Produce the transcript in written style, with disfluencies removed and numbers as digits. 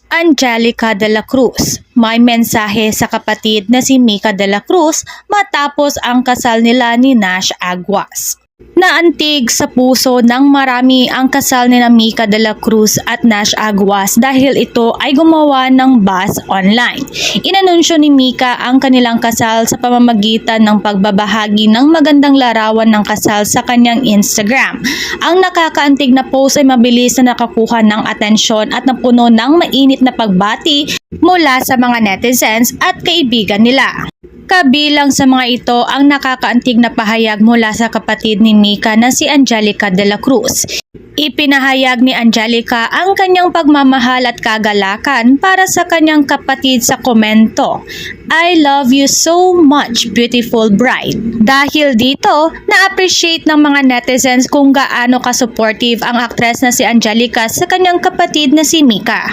Angelica de la Cruz. May mensahe sa kapatid na si Mika de la Cruz matapos ang kasal nila ni Nash Aguas. Naantig sa puso ng marami ang kasal ni Mika de la Cruz at Nash Aguas dahil ito ay gumawa ng buzz online. Inanunsyo ni Mika ang kanilang kasal sa pamamagitan ng pagbabahagi ng magandang larawan ng kasal sa kanyang Instagram. Ang nakakaantig na post ay mabilis na nakakuha ng atensyon at napuno ng mainit na pagbati mula sa mga netizens at kaibigan nila. Kabilang sa mga ito ang nakakaantig na pahayag mula sa kapatid ni Mika na si Angelica de la Cruz. Ipinahayag ni Angelica ang kanyang pagmamahal at kagalakan para sa kanyang kapatid sa komento, "I love you so much, beautiful bride." Dahil dito, na-appreciate ng mga netizens kung gaano ka-supportive ang aktres na si Angelica sa kanyang kapatid na si Mika.